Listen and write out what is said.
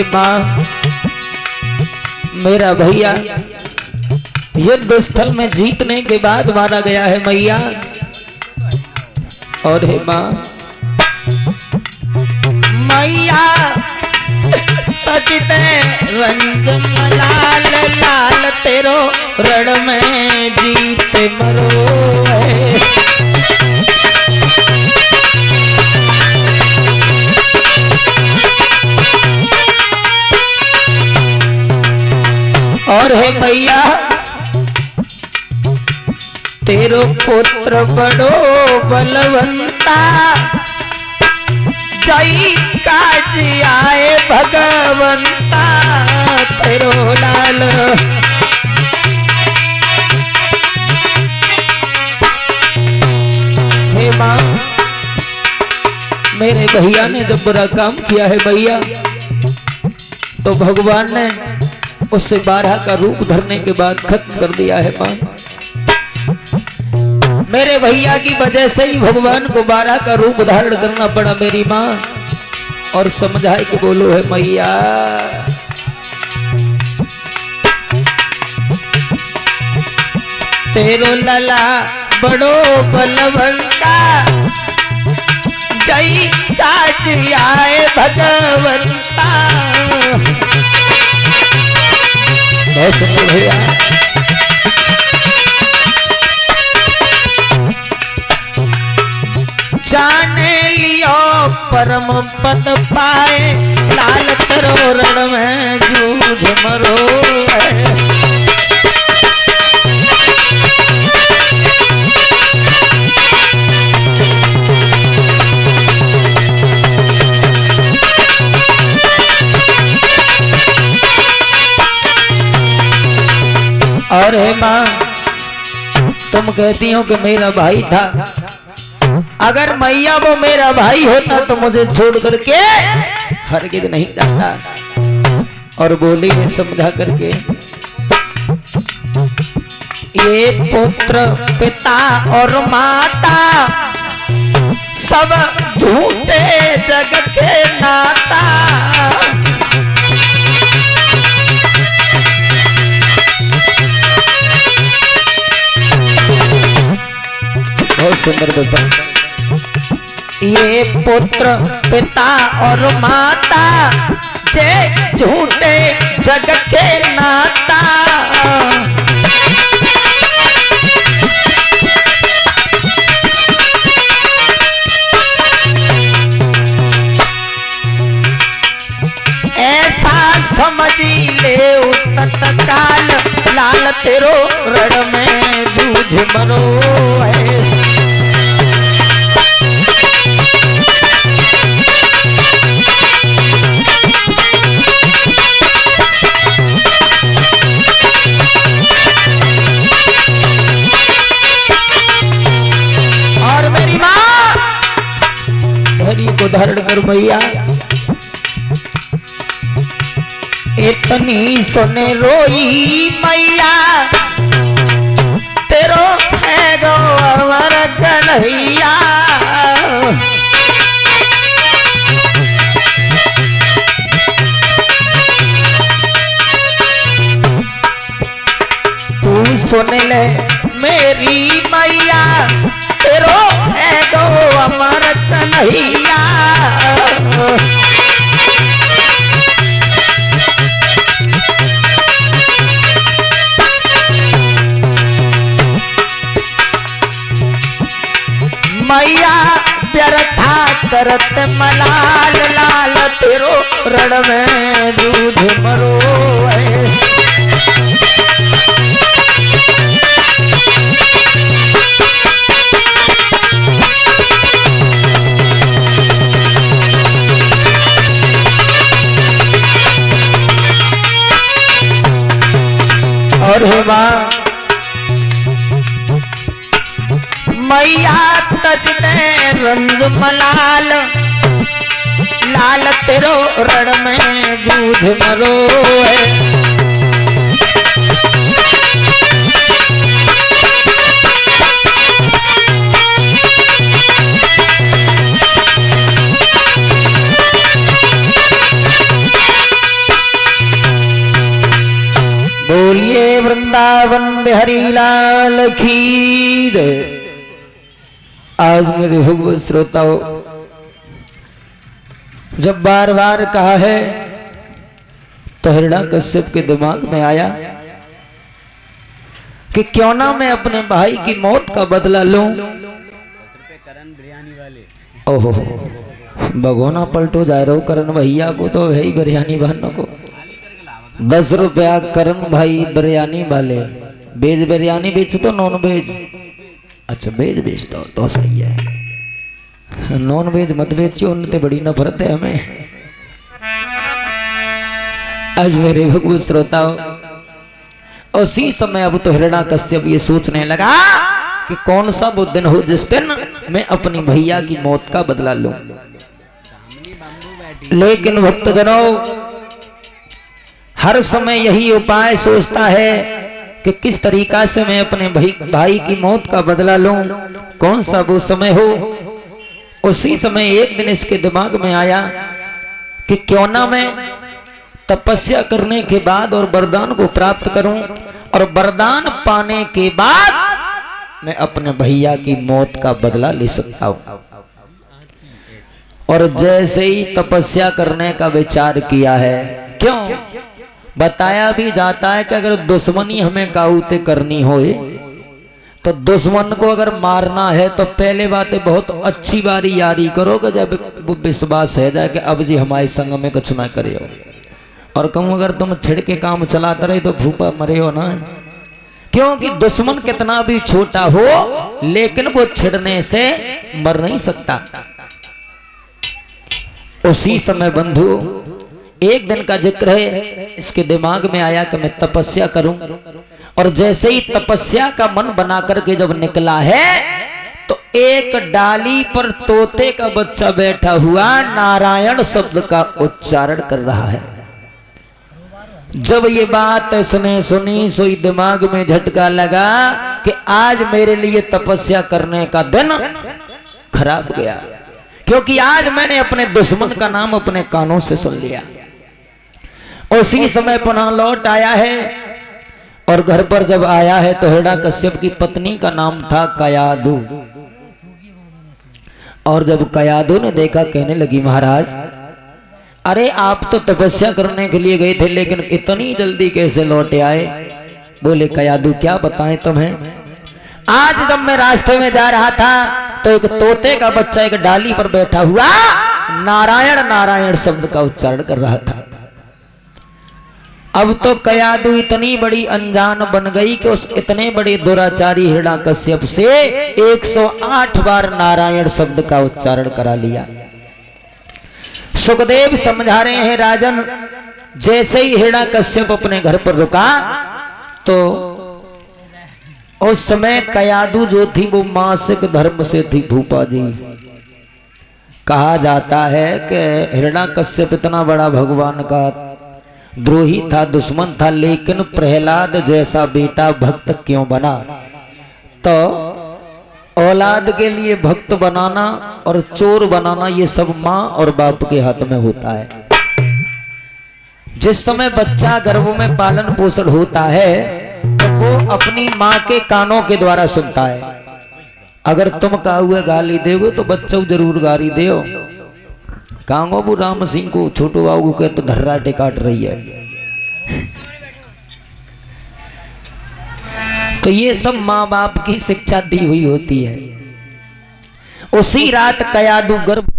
हे माँ, मेरा भैया युद्ध स्थल में जीतने के बाद मारा गया है मैया। और हे माँ, मैया तजते रंग मलाल लाल तेरो रण में जीते मरो है। और हे मैया, तेरो पुत्र बड़ो बलवंता, जय काज आए भगवंता तेरो लाल। हे माँ, मेरे भैया ने जब बुरा काम किया है भैया, तो भगवान ने उससे 12 का रूप धरने के बाद खत्म कर दिया है माँ। मेरे भैया की वजह से ही भगवान को 12 का रूप धारण करना पड़ा मेरी माँ। और समझाए कि बोलो है मैया, तेरो लला बड़ो बलवंता, जय काज आए भगवंता। बहुत सुंदर भैया। जाने लियो परम पद पाए, लाल तेरो रण में जूझ मरो है। और हे माँ, तुम कहती हो कि मेरा भाई था, अगर मैया वो मेरा भाई होता तो मुझे छोड़ करके हरगिज नहीं जाता। और बोली है समझा करके, ये पुत्र पिता और माता सब झूठे जग के नाता। बहुत सुंदर बेटा। ये पुत्र पिता और माता जे झूठे जग के नाता। ऐसा समझ ले तत्काल, लाल तेरो रण में जूझ मरो है। और मेरी माँ, धैर्य को धारण कर भैया। इतनी सुने रोई मैया, तेरो है गो अमर कन्हैया। तू सुन ले मेरी मैया, तेरो है गो अमर कन्हैया। मैया व्यर्था करत मलाल, लाल तेरो रण में जूझ मरो है। और हे माँ, मैया तजने रंग मलाल, लाल तेरो रण में जूझ मरो है। बिहारी लाल की जय। आज मेरे भगवत श्रोताओं, जब बार बार कहा है तो हिरण्याकश्यप के दिमाग में आया कि क्यों ना मैं अपने भाई की मौत का बदला लूं। ओहो, भगोना पलटो जा रहा हूं करण भैया को, तो है ही बिरयानी बहनों को 10 रुपया करण भाई बिरयानी वाले। वेज बिरयानी बेच तो नॉन वेज? अच्छा वेज बेचता तो सही है, नॉन वेज मत बेचियो, उनसे बड़ी नफरत है हमें। आज मेरे भगवत श्रोताओं, उसी समय अब तो हिरण्याकश्यप ये सोचने लगा कि कौन सा वो दिन हो जिस दिन मैं अपनी भैया की मौत का बदला लूं। लेकिन भक्तजनों, हर समय यही उपाय सोचता है कि किस तरीका से मैं अपने भाई की मौत का बदला लूं, कौन सा वो समय हो। उसी समय एक दिन इसके दिमाग में आया कि क्यों ना मैं तपस्या करने के बाद और वरदान को प्राप्त करूं, और वरदान पाने के बाद मैं अपने भैया की मौत का बदला ले सकता हूं। और जैसे ही तपस्या करने का विचार किया है, क्यों बताया भी जाता है कि अगर दुश्मनी हमें काउते करनी हो तो दुश्मन को अगर मारना है तो पहले बात बहुत अच्छी बारी यारी करोगे, जब वो विश्वास है जाए कि अब जी हमारे संग में कुछ ना करे हो। और कहूं अगर तुम छिड़ के काम चलाते रहे तो भूपा मरे हो ना, क्योंकि दुश्मन कितना भी छोटा हो लेकिन वो छिड़ने से मर नहीं सकता। उसी समय बंधु एक दिन का जिक्र है, इसके दिमाग में आया कि मैं तपस्या करूं। और जैसे ही तपस्या का मन बना करके जब निकला है तो एक डाली पर तोते का बच्चा बैठा हुआ नारायण शब्द का उच्चारण कर रहा है। जब ये बात इसने सुनी सो दिमाग में झटका लगा कि आज मेरे लिए तपस्या करने का दिन खराब गया, क्योंकि आज मैंने अपने दुश्मन का नाम अपने कानों से सुन लिया। उसी समय पुनः लौट आया है और घर पर जब आया है तो हिरण्याकश्यप की पत्नी का नाम था कयादु। और जब कयादु ने देखा, कहने लगी महाराज अरे आप तो तपस्या करने के लिए गए थे लेकिन इतनी जल्दी कैसे लौट आए? बोले कयादु क्या बताएं तुम्हें, आज जब मैं रास्ते में जा रहा था तो एक तोते का बच्चा एक डाली पर बैठा हुआ नारायण नारायण शब्द का उच्चारण कर रहा था। अब तो कयादु इतनी बड़ी अनजान बन गई कि उस इतने बड़े दुराचारी हिरण्याकश्यप से 108 बार नारायण शब्द का उच्चारण करा लिया। सुखदेव समझा रहे हैं राजन, जैसे ही हिरण्याकश्यप अपने घर पर रुका तो उस समय कयादु जो थी वो मासिक धर्म से थी भूपा जी। कहा जाता है कि हिरण्याकश्यप इतना बड़ा भगवान का द्रोही था, दुश्मन था, लेकिन प्रहलाद जैसा बेटा भक्त क्यों बना? तो औलाद के लिए भक्त बनाना और चोर बनाना ये सब माँ और बाप के हाथ में होता है। जिस समय बच्चा गर्भ में पालन पोषण होता है तो वो अपनी माँ के कानों के द्वारा सुनता है। अगर तुम कहा हुए गाली देवो तो बच्चों जरूर गाली देओ। कांगो वो राम सिंह को छोटू बाबू के तो धर्राटे काट रही है। तो ये सब माँ बाप की शिक्षा दी हुई होती है। उसी रात कयादु गर्भ